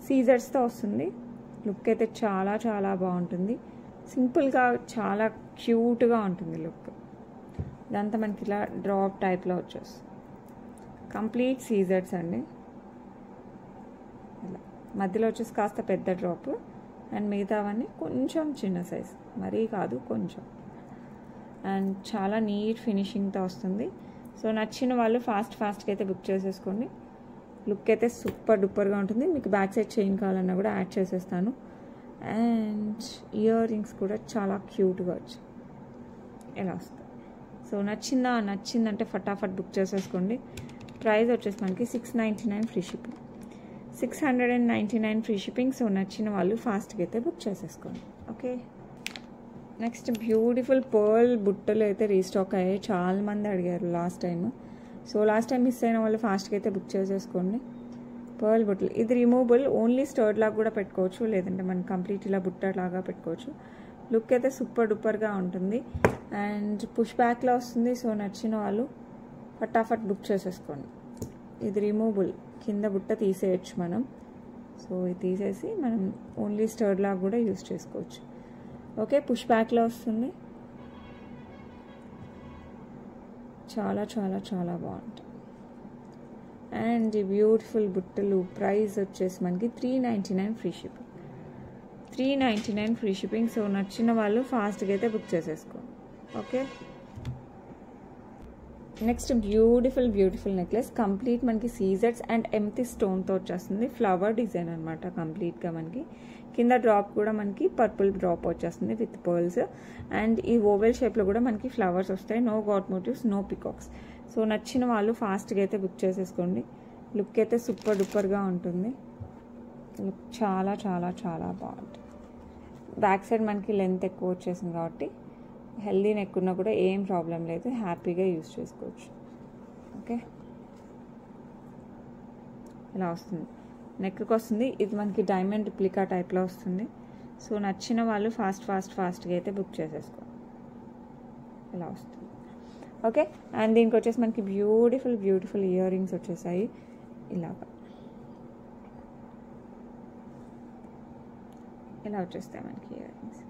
సీజర్స్తో వస్తుంది. లుక్ అయితే చాలా చాలా బాగుంటుంది. సింపుల్గా చాలా క్యూట్గా ఉంటుంది లుక్. ఇదంతా మనకి ఇలా డ్రాప్ టైప్లో వచ్చేస్తుంది. కంప్లీట్ సీజర్స్ అండి. ఇలా మధ్యలో వచ్చేసి కాస్త పెద్ద డ్రాప్ అండ్ మిగతావన్నీ కొంచెం చిన్న సైజ్, మరీ కాదు కొంచెం. అండ్ చాలా నీట్ ఫినిషింగ్తో వస్తుంది. సో నచ్చిన వాళ్ళు ఫాస్ట్గా అయితే బుక్ చేసేసుకోండి. లుక్ అయితే సూపర్ డూపర్గా ఉంటుంది. మీకు బ్యాక్ సైడ్ చైన్ కావాలన్నా కూడా యాడ్ చేసేస్తాను. అండ్ ఇయర్ రింగ్స్ కూడా చాలా క్యూట్గా వచ్చాయి, ఇలా వస్తుంది. సో నచ్చిందంటే ఫటాఫట్ బుక్ చేసేసుకోండి. ప్రైస్ వచ్చేసి మనకి 699 free shipping, 699 free shipping. So నచ్చిన వాళ్ళు ఫాస్ట్గా అయితే బుక్ చేసేసుకోండి. ఓకే, నెక్స్ట్ బ్యూటిఫుల్ పర్ల్ బుట్టలు అయితే రీస్టాక్ అయ్యాయి. చాలామంది అడిగారు last time. So last time miss అయిన వాళ్ళు ఫాస్ట్గా అయితే బుక్ చేసేసుకోండి. పర్ల్ బుట్టలు, ఇది రిమూవబుల్, ఓన్లీ స్టర్డ్ లాగా కూడా పెట్టుకోవచ్చు, లేదంటే మనం కంప్లీట్ ఇలా బుట్ట లాగా పెట్టుకోవచ్చు. లుక్ అయితే సూపర్ డూపర్గా ఉంటుంది. అండ్ పుష్ బ్యాక్లో వస్తుంది. సో నచ్చిన వాళ్ళు ఫటాఫట్ బుక్ చేసేసుకోండి. ఇది రిమూవబుల్, కింద బుట్ట తీసేయచ్చు మనం. సో ఇది తీసేసి మనం ఓన్లీ స్టర్డ్ లాగా కూడా యూజ్ చేసుకోవచ్చు. ఓకే, పుష్ బ్యాక్లో వస్తుంది. చాలా చాలా చాలా బాగుంటుంది. అండ్ ఈ బ్యూటిఫుల్ బుట్టలు ప్రైస్ వచ్చేసి మనకి 399 free shipping, 399 free shipping. So నచ్చిన వాళ్ళు ఫాస్ట్గా అయితే బుక్ చేసేసుకోండి. Okay, next beautiful necklace. Complete మనకి సీజర్స్ అండ్ ఎంటీ స్టోన్తో వచ్చేస్తుంది. ఫ్లవర్ డిజైన్ అనమాట కంప్లీట్గా. మనకి కింద డ్రాప్ కూడా మనకి పర్పుల్ డ్రాప్ వచ్చేస్తుంది విత్ పర్ల్స్. అండ్ ఈ ఓవెల్ షేప్లో కూడా మనకి ఫ్లవర్స్ వస్తాయి. No god motifs, no peacocks. So నచ్చిన వాళ్ళు ఫాస్ట్గా అయితే బుక్ చేసేసుకోండి. లుక్ అయితే సూపర్ డూపర్గా ఉంటుంది. లుక్ చాలా చాలా చాలా బాగుంటుంది. బ్యాక్ సైడ్ మనకి లెంత్ ఎక్కువ వచ్చేసింది కాబట్టి హెల్దీ నెక్ ఉన్నా కూడా ఏం ప్రాబ్లం లేదు, హ్యాపీగా యూజ్ చేసుకోవచ్చు. ఓకే, ఇలా వస్తుంది, నెక్కి వస్తుంది. ఇది మనకి డైమండ్ రిప్లికా టైప్లో వస్తుంది. సో నచ్చిన వాళ్ళు ఫాస్ట్గా అయితే బుక్ చేసేసుకోండి. ఇలా వస్తుంది. ఓకే, అండ్ దీనికి వచ్చేసి మనకి బ్యూటిఫుల్ ఇయర్ రింగ్స్ వచ్చేసాయి. ఇలా వచ్చేస్తాయి మనకి ఇయర్ రింగ్స్.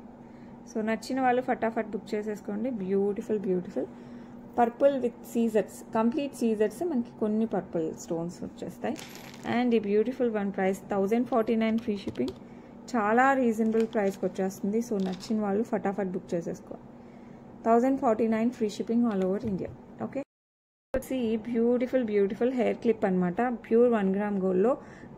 సో నచ్చిన వాళ్ళు ఫటాఫట్ బుక్ చేసేసుకోండి. బ్యూటిఫుల్ పర్పుల్ విత్ సీజర్స్, కంప్లీట్ సీజర్స్, మనకి కొన్ని పర్పుల్ స్టోన్స్ వచ్చేస్తాయి. అండ్ ఈ beautiful one price 1049 free shipping, చాలా రీజనబుల్ ప్రైస్కి వచ్చేస్తుంది. సో నచ్చిన వాళ్ళు ఫటాఫట్ బుక్ చేసేసుకోండి. 1049 free shipping all over India. Okay, వచ్చి బ్యూటిఫుల్ హెయిర్ క్లిప్ అనమాట. ప్యూర్ 1 గ్రామ్ గోల్డ్లో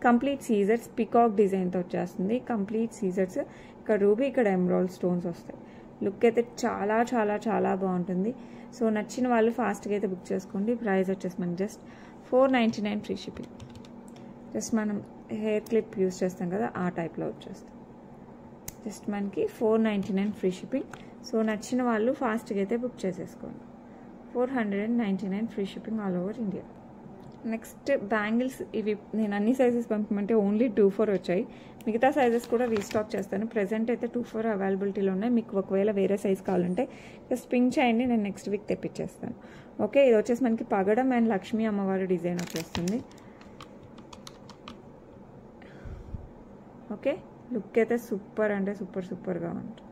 కంప్లీట్ సీజర్స్ పికాక్ డిజైన్తో వచ్చేస్తుంది. కంప్లీట్ సీజర్స్, ఇక్కడ రూబీ, ఇక్కడ ఎమరాల్డ్ స్టోన్స్ వస్తాయి. లుక్ అయితే చాలా చాలా చాలా బాగుంటుంది. సో నచ్చిన వాళ్ళు ఫాస్ట్గా అయితే బుక్ చేసుకోండి. ప్రైస్ వచ్చేసి మనకి జస్ట్ 499 ఫ్రీ షిప్పింగ్. జస్ట్ మనం హెయిర్ క్లిప్ యూజ్ చేస్తాం కదా, ఆ టైప్లో వచ్చేస్తాం. జస్ట్ మనకి 499 ఫ్రీ షిప్పింగ్. సో నచ్చిన వాళ్ళు ఫాస్ట్గా అయితే బుక్ చేసేసుకోండి. 499 free shipping all over India. Next bangles, ఇవి నేను అన్ని సైజెస్ పంపమంటే ఓన్లీ 2-4 వచ్చాయి. మిగతా సైజెస్ కూడా రీస్టాక్ చేస్తాను. ప్రెజెంట్ అయితే 2-4 అవైలబిలిటీలో ఉన్నాయి. మీకు ఒకవేళ వేరే సైజ్ కావాలంటే జస్ట్ పింక్ చేయండి, నేను నెక్స్ట్ వీక్ తెప్పించేస్తాను. ఓకే, ఇది వచ్చేసి మనకి పగడం అండ్ లక్ష్మీ అమ్మవారి డిజైన్ వచ్చేస్తుంది. ఓకే, లుక్ అయితే సూపర్ అంటే సూపర్గా ఉంటుంది.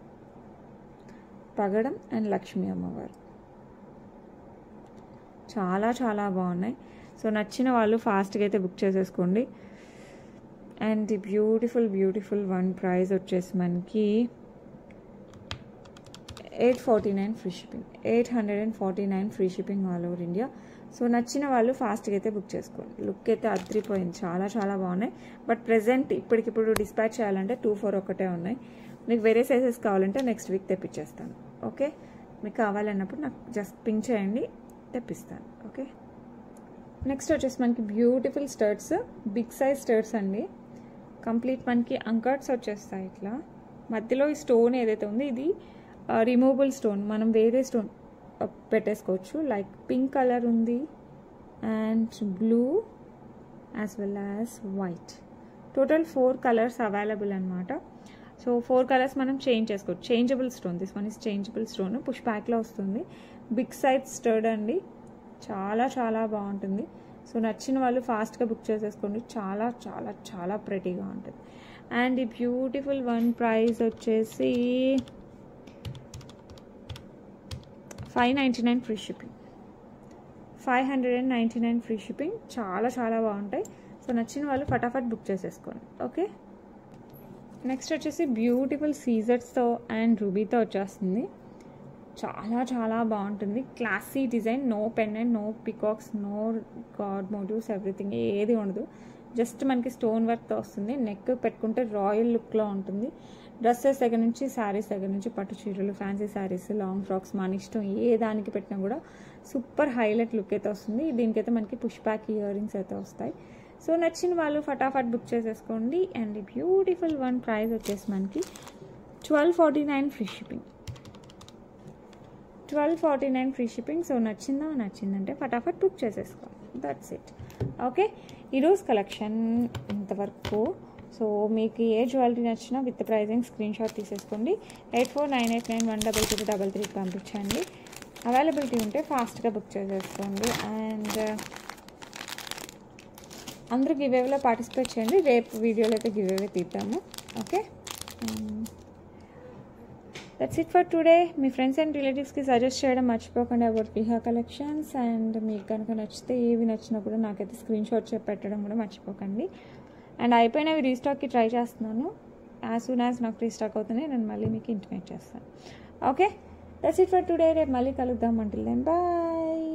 పగడం అండ్ లక్ష్మీ అమ్మవారు చాలా బాగున్నాయి. సో నచ్చిన వాళ్ళు ఫాస్ట్గా అయితే బుక్ చేసేసుకోండి. అండ్ బ్యూటిఫుల్ వన్ ప్రైస్ వచ్చేసి మనకి 849 free shipping, 849 free shipping all over India. So నచ్చిన వాళ్ళు ఫాస్ట్గా అయితే బుక్ చేసుకోండి. లుక్ అయితే అద్రిపోయింది, చాలా బాగున్నాయి. బట్ ప్రెజెంట్ ఇప్పటికిప్పుడు డిస్పాచ్ చేయాలంటే 2-4 ఒకటే ఉన్నాయి. మీకు వేరే సైజెస్ కావాలంటే నెక్స్ట్ వీక్ తెప్పించేస్తాను. ఓకే, మీకు కావాలన్నప్పుడు నాకు జస్ట్ పింక్ చేయండి, తెప్పిస్తాను. ఓకే, నెక్స్ట్ వచ్చేసి మనకి బ్యూటిఫుల్ స్టర్ట్స్, బిగ్ సైజ్ స్టర్ట్స్ అండి. కంప్లీట్ మనకి అంకర్ట్స్ వచ్చేస్తాయి. ఇట్లా మధ్యలో ఈ స్టోన్ ఏదైతే ఉందో ఇది రిమూవబుల్ స్టోన్, మనం వేరే స్టోన్ పెట్టేసుకోవచ్చు. లైక్ పింక్ కలర్ ఉంది and blue as well as white. Total 4 colours available అనమాట. సో 4 కలర్స్ మనం చేంజ్ చేసుకోవచ్చు. Changeable stone, this one is changeable stone, push బ్యాక్లో వస్తుంది. బిగ్ సైజ్ స్టర్డ్ అండి, చాలా బాగుంటుంది. సో నచ్చిన వాళ్ళు ఫాస్ట్గా బుక్ చేసేసుకోండి. చాలా ప్రెటీగా ఉంటుంది. అండ్ ఈ బ్యూటిఫుల్ వన్ ప్రైస్ వచ్చేసి 599 ఫ్రీ షిప్పింగ్, 599 ఫ్రీ షిప్పింగ్. చాలా బాగుంటాయి. సో నచ్చిన వాళ్ళు ఫటాఫట్ బుక్ చేసేసుకోండి. ఓకే, నెక్స్ట్ వచ్చేసి బ్యూటిఫుల్ సీజర్స్తో అండ్ రూబీతో వచ్చేస్తుంది. చాలా బాగుంటుంది. Classy design, no pendant, no peacocks, no god motifs, everything ఏది ఉండదు. జస్ట్ మనకి స్టోన్ వర్క్తో వస్తుంది. నెక్ పెట్టుకుంటే రాయల్ లుక్లో ఉంటుంది. డ్రెస్సెస్ దగ్గర నుంచి, శారీస్ దగ్గర నుంచి, పట్టు చీరలు, ఫ్యాన్సీ శారీస్, లాంగ్ ఫ్రాక్స్, మన ఇష్టం ఏ దానికి పెట్టినా కూడా సూపర్ హైలైట్ లుక్ అయితే వస్తుంది. దీనికైతే మనకి పుష్ బ్యాక్ ఇయర్ రింగ్స్ అయితే వస్తాయి. సో నచ్చిన వాళ్ళు ఫటాఫట్ బుక్ చేసేసుకోండి. అండ్ బ్యూటిఫుల్ వన్ ప్రైస్ వచ్చేసి మనకి 1249 free shipping, 1249 free shipping. So నచ్చిందంటే ఫటాఫట్ బుక్ చేసేసుకోండి. That's it. ఓకే, ఈరోజు కలెక్షన్ ఇంతవరకు. సో మీకు ఏ జ్యువెలరీ నచ్చినా విత్ ప్రైజింగ్ స్క్రీన్ షాట్ తీసేసుకోండి. 8498913333 పంపించండి. అవైలబిలిటీ ఉంటే ఫాస్ట్గా బుక్ చేసేసుకోండి. అండ్ అందరూ గివేవేలో పార్టిసిపేట్ చేయండి. రేపు వీడియోలో అయితే గివేవే తీద్దాము. Okay, that's it for today. మీ ఫ్రెండ్స్ అండ్ రిలేటివ్స్కి సజెస్ట్ చేయడం మర్చిపోకండి అబౌట్ విహా కలెక్షన్స్. అండ్ మీకు కనుక నచ్చితే ఏవి నచ్చినా కూడా నాకైతే స్క్రీన్ షాట్ పెట్టడం కూడా మర్చిపోకండి. అండ్ అయిపోయినవి రీస్టాక్కి ట్రై చేస్తున్నాను. యాజ్ సూన్ యాజ్ నాకు రీస్టాక్ అవుతుంది నేను మళ్ళీ మీకు ఇంటిమేట్ చేస్తాను. Okay, that's it for today. రేపు మళ్ళీ కలుద్దాం. Until then bye.